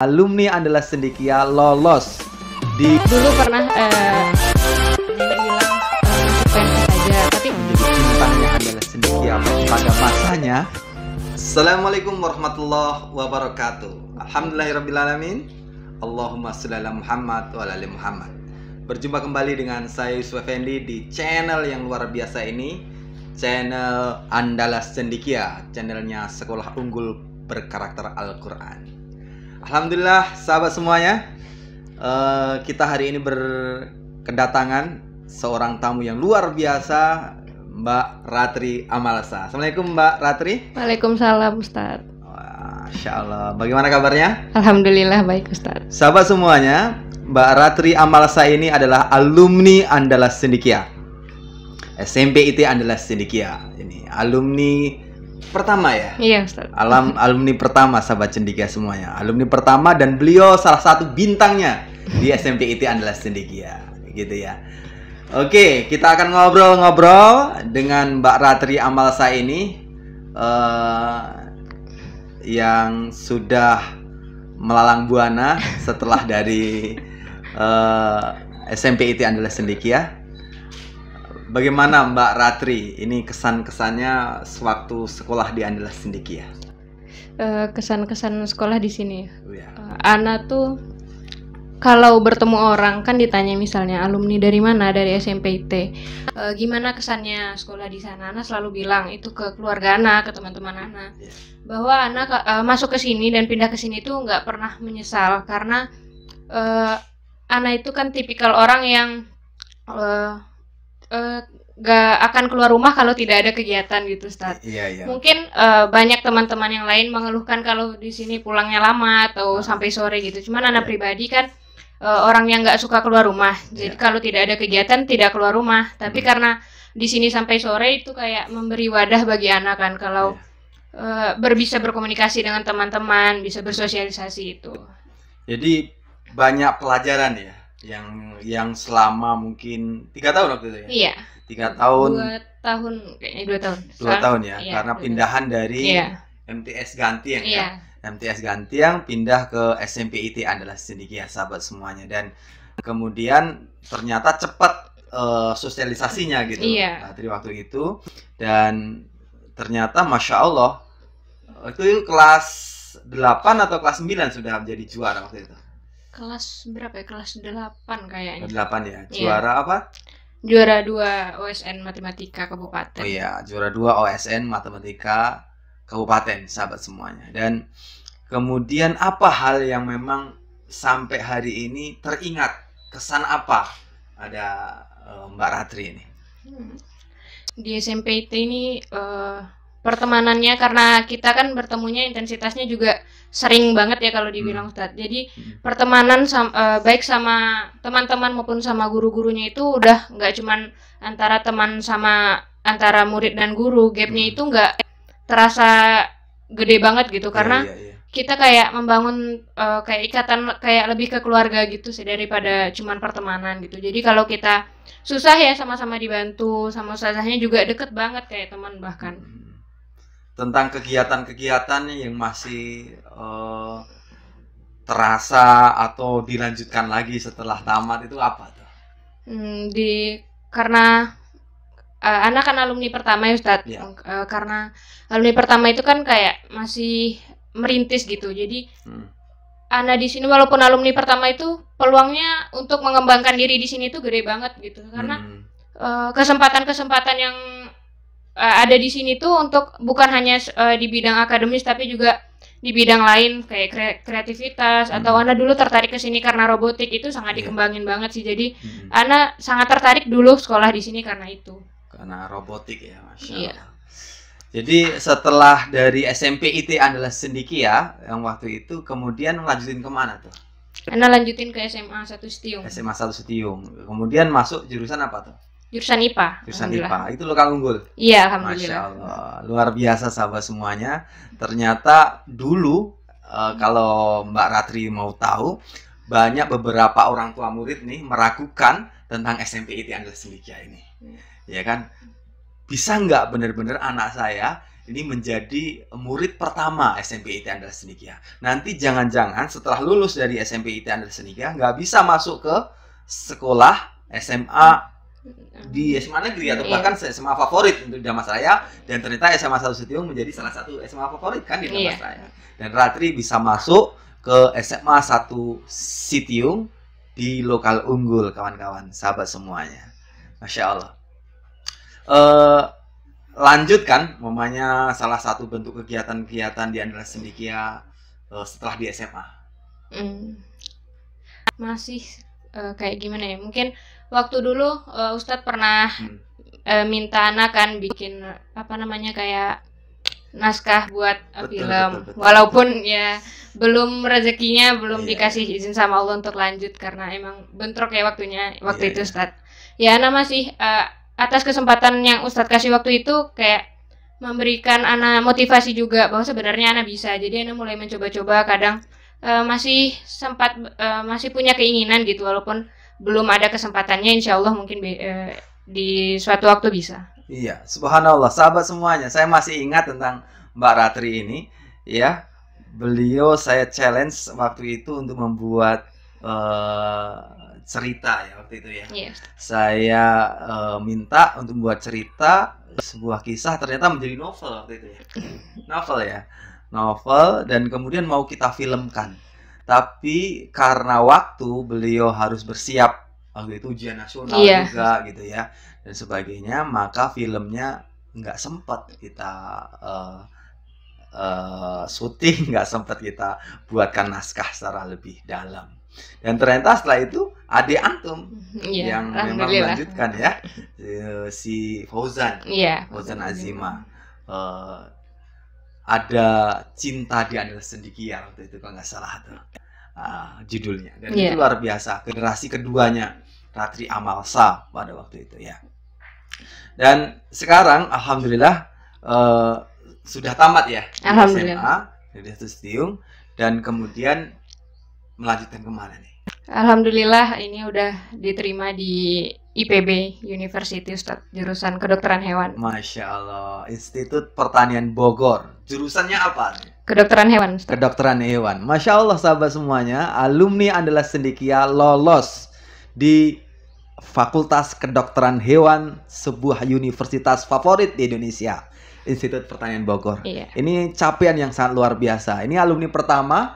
Alumni Andalas Cendekia lolos di Dulu pernah nenek bilang PNS saja, tapi menjadi bintangnya Andalas Cendekia pada masanya. Assalamualaikum warahmatullahi wabarakatuh. Alhamdulillahirrabbilalamin. Allahumma sholli ala Muhammad wa ala ali Muhammad. Berjumpa kembali dengan saya Yusuf Effendi di channel yang luar biasa ini, channel Andalas Cendekia, channelnya sekolah unggul berkarakter Al-Quran. Alhamdulillah sahabat semuanya, kita hari ini berkedatangan seorang tamu yang luar biasa, Mbak Ratri Amalsa. Assalamualaikum Mbak Ratri. Waalaikumsalam Ustadz. Masya Allah, bagaimana kabarnya? Alhamdulillah baik Ustadz. Sahabat semuanya, Mbak Ratri Amalsa ini adalah alumni Andalas Cendekia, SMP IT Andalas Cendekia. Ini alumni pertama ya? Iya Ustadz. Alumni pertama sahabat Cendekia semuanya. Alumni pertama dan beliau salah satu bintangnya di SMP IT Andalas Cendekia, gitu ya. Oke, kita akan ngobrol-ngobrol dengan Mbak Ratri Amalsa ini yang sudah melalang buana setelah dari SMP IT Andalas Cendekia. Bagaimana Mbak Ratri? Ini kesan-kesannya sewaktu sekolah di Andalas Cendekia. Kesan-kesan sekolah di sini. Ya. Ana tuh kalau bertemu orang kan ditanya misalnya alumni dari mana, dari SMP IT. Gimana kesannya sekolah di sana? Ana selalu bilang itu ke keluarga Ana, ke teman-teman Ana, bahwa Ana masuk ke sini dan pindah ke sini tuh nggak pernah menyesal karena Ana itu kan tipikal orang yang gak akan keluar rumah kalau tidak ada kegiatan gitu, Ustadz. Iya. Mungkin banyak teman-teman yang lain mengeluhkan kalau di sini pulangnya lama atau sampai sore gitu. Cuman anak pribadi kan orang yang nggak suka keluar rumah. Jadi kalau tidak ada kegiatan tidak keluar rumah. Tapi karena di sini sampai sore itu kayak memberi wadah bagi anak kan kalau bisa berkomunikasi dengan teman-teman, bisa bersosialisasi itu. Jadi banyak pelajaran ya yang selama mungkin 3 tahun waktu itu ya? Iya. 3 tahun. 2 tahun kayaknya 2 tahun. 2 tahun ya, Iya, karena 2 pindahan dari Iya. MTS Gantiang Iya. ya. MTS Gantiang pindah ke SMP IT Andalas Cendekia sahabat semuanya, dan kemudian ternyata cepat sosialisasinya gitu. Iya. Dari waktu itu, dan ternyata Masya Allah itu kelas 8 atau kelas 9 sudah menjadi juara waktu itu. Kelas berapa ya? Kelas 8 kayaknya. 8 ya. Iya. Juara apa? Juara 2 OSN Matematika Kabupaten. Oh iya, juara 2 OSN Matematika Kabupaten sahabat semuanya. Dan kemudian apa hal yang memang sampai hari ini teringat? Kesan apa ada Mbak Ratri ini? Di SMP IT ini pertemanannya, karena kita kan bertemunya intensitasnya juga sering banget ya kalau dibilang Ustadz. Jadi pertemanan baik sama teman-teman maupun sama guru-gurunya itu udah nggak cuman antara teman sama antara murid dan guru. Gapnya itu nggak terasa gede banget gitu karena kita kayak membangun kayak ikatan kayak lebih ke keluarga gitu sih daripada cuman pertemanan gitu. Jadi kalau kita susah ya sama-sama dibantu, sama ustazahnya juga deket banget kayak teman bahkan. Tentang kegiatan-kegiatan yang masih terasa atau dilanjutkan lagi setelah tamat itu apa tuh? Karena anak kan alumni pertama ya Ustadz. Karena alumni pertama itu kan kayak masih merintis gitu. Jadi Ana di sini walaupun alumni pertama itu peluangnya untuk mengembangkan diri di sini tuh gede banget gitu. Karena kesempatan-kesempatan yang ada di sini tuh untuk bukan hanya di bidang akademis tapi juga di bidang lain kayak kreativitas atau Ana dulu tertarik ke sini karena robotik itu sangat dikembangin banget sih. Jadi Ana sangat tertarik dulu sekolah di sini karena itu. Karena robotik ya, Masya Allah. Iya. Jadi setelah dari SMP IT Andalas Cendekia yang waktu itu kemudian lanjutin kemana tuh? Ana lanjutin ke SMA 1 Setiung. SMA 1 Setiung. Kemudian masuk jurusan apa tuh? Jurusan IPA. Jurusan IPA. Itu lokal unggul. Iya, alhamdulillah. Masya Allah, luar biasa sahabat semuanya. Ternyata dulu kalau Mbak Ratri mau tahu, banyak beberapa orang tua murid nih meragukan tentang SMP IT Andalas Cendekia ini. Ya kan? Bisa nggak benar-benar anak saya ini menjadi murid pertama SMP IT Andalas Cendekia. Nanti jangan-jangan setelah lulus dari SMP IT Andalas Cendekia nggak bisa masuk ke sekolah SMA di SMA negeri atau bahkan SMA favorit untuk Damasraya, dan ternyata SMA 1 Sitiung menjadi salah satu SMA favorit kan di Damasraya. Dan Ratri bisa masuk ke SMA 1 Sitiung di lokal unggul, kawan-kawan, sahabat semuanya. Masya Allah. Lanjutkan, mamanya salah satu bentuk kegiatan-kegiatan di Andalas Cendekia setelah di SMA. Masih kayak gimana ya? Mungkin waktu dulu Ustadz pernah minta anak kan bikin apa namanya kayak naskah buat film. Betul. Walaupun ya belum rezekinya, belum dikasih izin sama Allah untuk lanjut karena emang bentrok ya waktunya waktu itu Ustadz. Ya, Ana masih atas kesempatan yang Ustadz kasih waktu itu kayak memberikan Ana motivasi juga bahwa sebenarnya Ana bisa. Jadi Ana mulai mencoba-coba, kadang masih sempat masih punya keinginan gitu, walaupun belum ada kesempatannya. Insya Allah mungkin di suatu waktu bisa. Iya, subhanallah, sahabat semuanya, saya masih ingat tentang Mbak Ratri ini, ya. Beliau saya challenge waktu itu untuk membuat cerita ya waktu itu ya. Saya minta untuk membuat cerita sebuah kisah, ternyata menjadi novel waktu itu ya. Novel, dan kemudian mau kita filmkan. Tapi karena waktu beliau harus bersiap waktu itu ujian nasional juga gitu ya dan sebagainya, maka filmnya nggak sempat kita syuting, nggak sempat kita buatkan naskah secara lebih dalam. Dan ternyata setelah itu adik antum yang memang melanjutkan ya, si Fauzan, Fauzan Azima, ada Cinta di Andalas Cendekia waktu itu kalau nggak salah tuh judulnya. Dan itu luar biasa, generasi keduanya Ratri Amalsa pada waktu itu ya. Dan sekarang alhamdulillah sudah tamat ya SMA dari Sitiung, dan kemudian melanjutkan kemana nih? Alhamdulillah ini udah diterima di IPB University Ustadz, jurusan kedokteran hewan. Masya Allah, Institut Pertanian Bogor. Jurusannya apa? Kedokteran hewan Ustadz. Kedokteran hewan. Masya Allah sahabat semuanya, alumni Andalas Cendekia lolos di Fakultas Kedokteran Hewan, sebuah universitas favorit di Indonesia, Institut Pertanian Bogor. Ini capaian yang sangat luar biasa. Ini alumni pertama,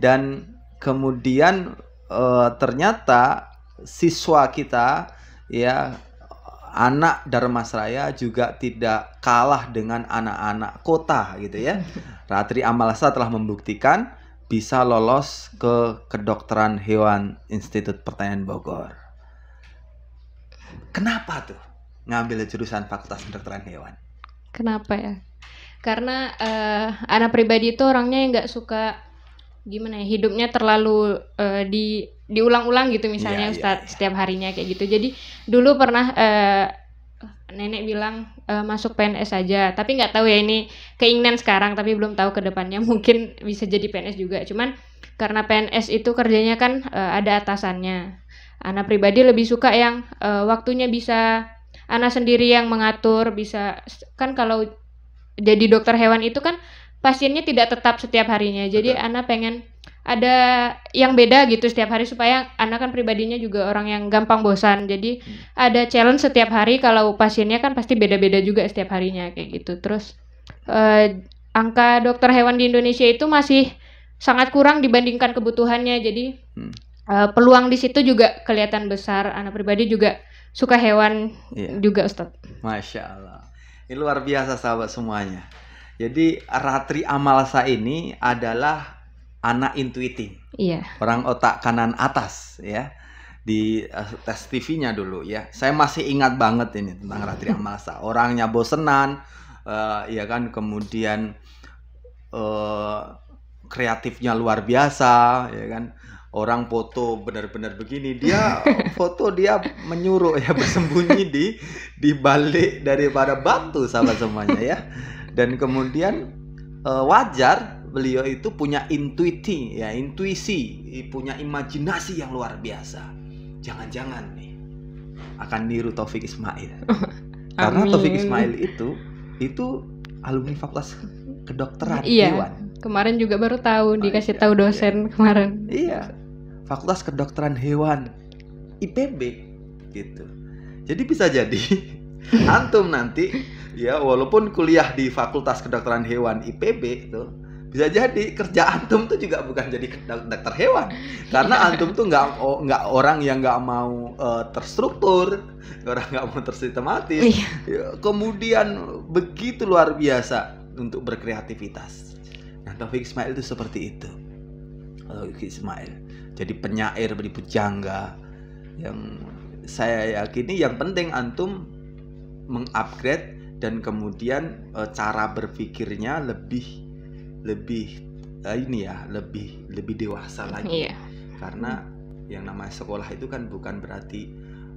dan kemudian ternyata siswa kita ya, anak Darmasraya juga tidak kalah dengan anak-anak kota gitu ya. Ratri Amalsa telah membuktikan bisa lolos ke Kedokteran Hewan Institut Pertanian Bogor. Kenapa tuh ngambil jurusan Fakultas Kedokteran Hewan? Kenapa ya? Karena anak pribadi itu orangnya yang nggak suka gimana ya, hidupnya terlalu diulang-ulang gitu misalnya Ustadz, setiap harinya kayak gitu. Jadi dulu pernah nenek bilang masuk PNS saja, tapi nggak tahu ya ini keinginan sekarang, tapi belum tahu ke depannya mungkin bisa jadi PNS juga. Cuman karena PNS itu kerjanya kan ada atasannya. Ana pribadi lebih suka yang waktunya bisa Ana sendiri yang mengatur, bisa kan kalau jadi dokter hewan itu kan pasiennya tidak tetap setiap harinya. Jadi Ana pengen ada yang beda gitu setiap hari, supaya Ana kan pribadinya juga orang yang gampang bosan. Jadi ada challenge setiap hari, kalau pasiennya kan pasti beda-beda juga setiap harinya kayak gitu. Terus angka dokter hewan di Indonesia itu masih sangat kurang dibandingkan kebutuhannya. Jadi peluang di situ juga kelihatan besar. Ana pribadi juga suka hewan juga Ustadz. Masya Allah, ini luar biasa sahabat semuanya. Jadi Ratri Amalsa ini adalah anak intuitif, orang otak kanan atas ya. Di tes TV-nya dulu ya, saya masih ingat banget ini tentang Ratri Amalsa. Orangnya bosenan, ya kan, kemudian kreatifnya luar biasa, ya kan. Orang foto benar-benar begini, dia foto dia menyuruh ya, bersembunyi di balik daripada batu sahabat semuanya ya. Dan kemudian wajar beliau itu punya intuisi, punya imajinasi yang luar biasa. Jangan-jangan nih akan niru Taufik Ismail. Karena Taufik Ismail itu alumni Fakultas Kedokteran Iya. Hewan. Kemarin juga baru tahu, dikasih iya, tahu dosen kemarin. Iya, Fakultas Kedokteran Hewan IPB gitu. Jadi bisa jadi antum nanti ya walaupun kuliah di Fakultas Kedokteran Hewan IPB itu bisa jadi kerja antum tuh juga bukan jadi dokter hewan karena antum tuh nggak orang yang nggak mau terstruktur, orang nggak mau tersistematis. Ya, kemudian begitu luar biasa untuk berkreativitas. Nah, Taufik Ismail itu seperti itu. Taufik Ismail jadi penyair berpujangga yang saya yakini yang penting antum mengupgrade dan kemudian cara berpikirnya lebih dewasa lagi. Iya. Karena yang namanya sekolah itu kan bukan berarti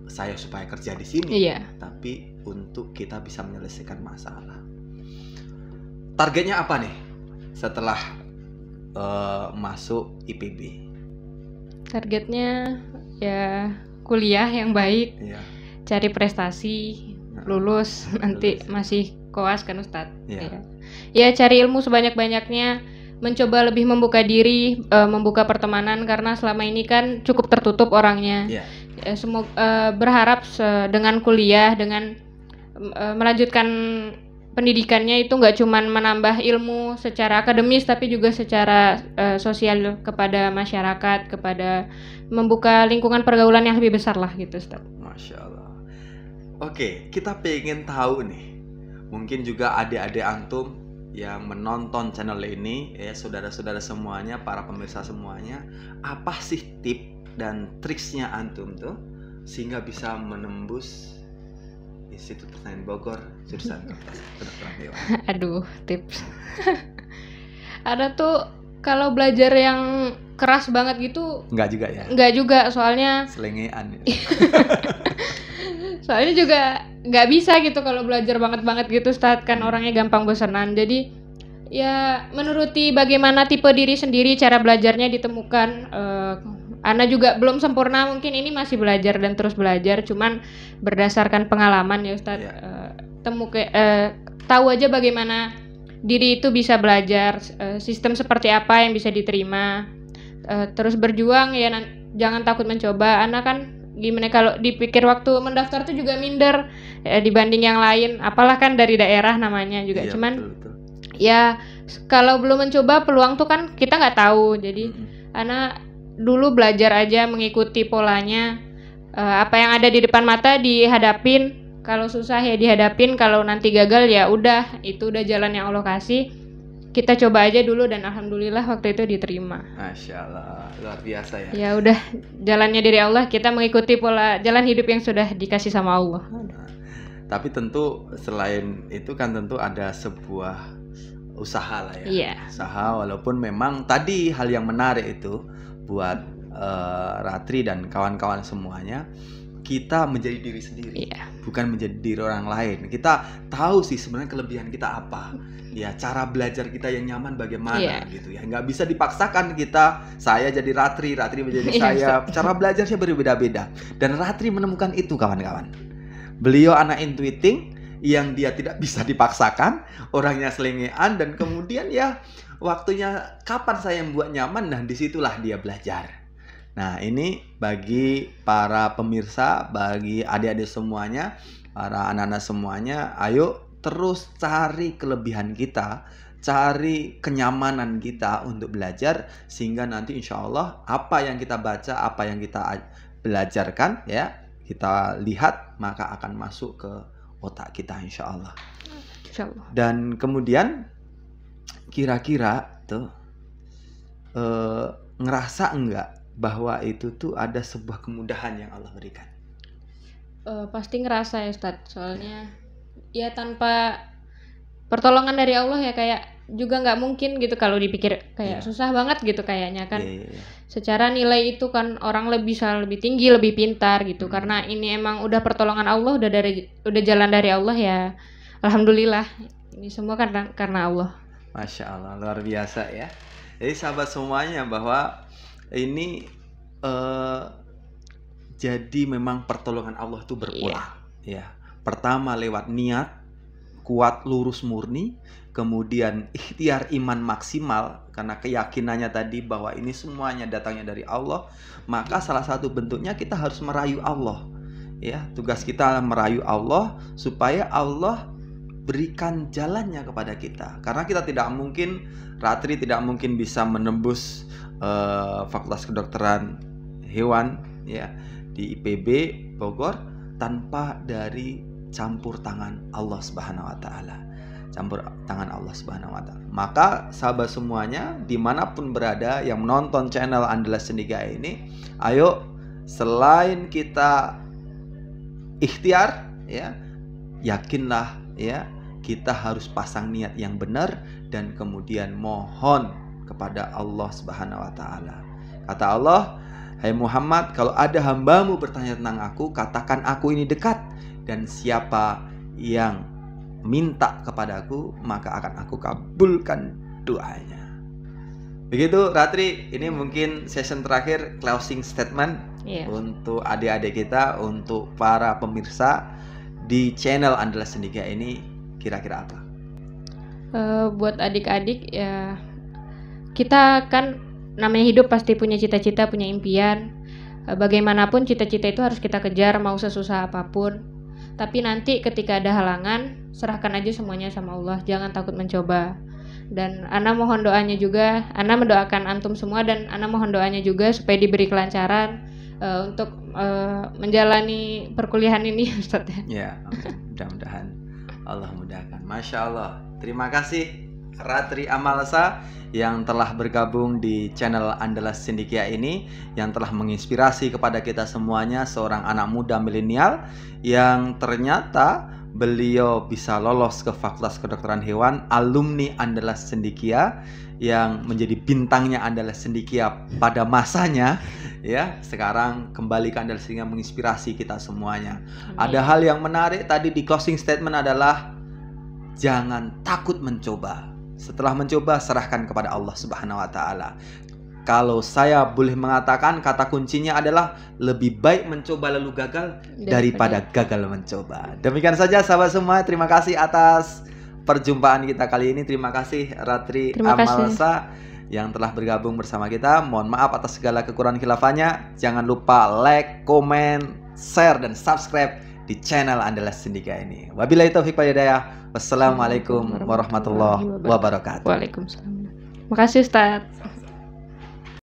saya supaya kerja di sini, Iya. tapi untuk kita bisa menyelesaikan masalah. Targetnya apa nih setelah masuk IPB? Targetnya ya kuliah yang baik, Ya. cari prestasi, lulus nanti lulus. masih koas kan Ustadz. Ya. Ya cari ilmu sebanyak-banyaknya, mencoba lebih membuka diri, membuka pertemanan karena selama ini kan cukup tertutup orangnya. Ya. Semoga berharap dengan kuliah, dengan melanjutkan pendidikannya itu nggak cuman menambah ilmu secara akademis tapi juga secara sosial kepada masyarakat, kepada membuka lingkungan pergaulan yang lebih besar lah gitu Ustaz. Masya Allah. Oke, kita pengen tahu nih, mungkin juga adik-adik antum yang menonton channel ini, ya saudara-saudara semuanya, para pemirsa semuanya, apa sih tip dan triksnya antum tuh sehingga bisa menembus Institut Pertanian Bogor jurusan Kedokteran Hewan? Aduh, tips. Ada tuh kalau belajar yang keras banget gitu. Enggak juga ya? Enggak juga, soalnya selengean. Soalnya juga nggak bisa gitu kalau belajar banget gitu Ustadz, kan orangnya gampang bosanan. Jadi ya menuruti bagaimana tipe diri sendiri, cara belajarnya ditemukan. Ana juga belum sempurna, mungkin ini masih belajar dan terus belajar, cuman berdasarkan pengalaman ya Ustadz. Tahu aja bagaimana diri itu bisa belajar, sistem seperti apa yang bisa diterima, terus berjuang ya, jangan takut mencoba. Ana kan gimana kalau dipikir waktu mendaftar tuh juga minder dibanding yang lain, apalah kan dari daerah namanya juga. Iya, cuman betul. Ya kalau belum mencoba peluang tuh kan kita nggak tahu. Jadi Ana dulu belajar aja mengikuti polanya, apa yang ada di depan mata dihadapin, kalau susah ya dihadapin, kalau nanti gagal ya udah, itu udah jalan yang Allah kasih, kita coba aja dulu dan alhamdulillah waktu itu diterima. Masya Allah, luar biasa ya. Ya udah, jalannya dari Allah, kita mengikuti pola jalan hidup yang sudah dikasih sama Allah. Tapi tentu selain itu kan tentu ada sebuah usaha lah ya. Iya. Usaha, walaupun memang tadi hal yang menarik itu buat Ratri dan kawan-kawan semuanya, kita menjadi diri sendiri, bukan menjadi diri orang lain. Kita tahu sih sebenarnya kelebihan kita apa, ya cara belajar kita yang nyaman bagaimana gitu ya. Nggak bisa dipaksakan kita, saya jadi Ratri menjadi saya. Cara belajarnya berbeda-beda dan Ratri menemukan itu kawan-kawan. Beliau anak intuiting yang dia tidak bisa dipaksakan, orangnya selengean, dan kemudian ya waktunya kapan saya membuat nyaman, dan disitulah dia belajar. Nah ini bagi para pemirsa, bagi adik-adik semuanya, para anak-anak semuanya, ayo terus cari kelebihan kita, cari kenyamanan kita untuk belajar, sehingga nanti insya Allah apa yang kita baca, apa yang kita belajarkan ya, kita lihat maka akan masuk ke otak kita insya Allah. Dan kemudian kira-kira tuh ngerasa enggak bahwa itu tuh ada sebuah kemudahan yang Allah berikan? Pasti ngerasa ya Ustadz, soalnya ya tanpa pertolongan dari Allah ya kayak juga nggak mungkin gitu kalau dipikir kayak susah banget gitu kayaknya kan. Secara nilai itu kan orang bisa lebih tinggi, lebih pintar gitu, karena ini emang udah pertolongan Allah, udah jalan dari Allah ya. Alhamdulillah, ini semua karena Allah. Masya Allah, luar biasa ya. Jadi sahabat semuanya, bahwa ini jadi memang pertolongan Allah itu berpulang ya. Pertama lewat niat, kuat, lurus, murni, kemudian ikhtiar iman maksimal karena keyakinannya tadi bahwa ini semuanya datangnya dari Allah, maka salah satu bentuknya kita harus merayu Allah. Ya, tugas kita merayu Allah supaya Allah berikan jalannya kepada kita. Karena kita tidak mungkin, Ratri tidak mungkin bisa menembus Fakultas Kedokteran Hewan ya di IPB Bogor tanpa dari campur tangan Allah Subhanahu wa taala. Campur tangan Allah Subhanahu wa taala. Maka sahabat semuanya dimanapun berada yang menonton channel Andalas Cendekia ini, ayo selain kita ikhtiar ya, yakinlah ya, kita harus pasang niat yang benar dan kemudian mohon kepada Allah Subhanahu wa taala. Kata Allah, "Hai Muhammad, kalau ada hambamu bertanya tentang aku, katakan aku ini dekat, dan siapa yang minta kepadaku, maka akan aku kabulkan doanya." Begitu Ratri, ini mungkin session terakhir, closing statement untuk adik-adik kita, untuk para pemirsa di channel Andalas Cendekia ini, kira-kira apa? Buat adik-adik ya, kita kan namanya hidup pasti punya cita-cita, punya impian. Bagaimanapun cita-cita itu harus kita kejar, mau sesusah apapun. Tapi nanti ketika ada halangan, serahkan aja semuanya sama Allah, jangan takut mencoba. Dan Ana mohon doanya juga, Ana mendoakan antum semua, dan Ana mohon doanya juga supaya diberi kelancaran untuk menjalani perkuliahan ini, Ustaz. Ya, mudah-mudahan Allah mudahkan. Masya Allah. Terima kasih Ratri Amalsa yang telah bergabung di channel Andalas Cendekia ini, yang telah menginspirasi kepada kita semuanya, seorang anak muda milenial yang ternyata beliau bisa lolos ke Fakultas Kedokteran Hewan, alumni Andalas Cendekia yang menjadi bintangnya Andalas Cendekia pada masanya ya, sekarang kembali ke Andalas Cendekia menginspirasi kita semuanya. Ada hal yang menarik tadi di closing statement adalah jangan takut mencoba. Setelah mencoba, serahkan kepada Allah Subhanahu wa taala. Kalau saya boleh mengatakan, kata kuncinya adalah lebih baik mencoba lalu gagal daripada gagal mencoba. Demikian saja sahabat semua, terima kasih atas perjumpaan kita kali ini. Terima kasih Ratri Amalsa yang telah bergabung bersama kita. Mohon maaf atas segala kekurangan khilafahnya. Jangan lupa like, komen, share, dan subscribe di channel Andalas Cendekia ini. Wabillahi taufiq wal hidayah. Wassalamualaikum warahmatullahi wabarakatuh. Waalaikumsalam. Makasih Ustaz.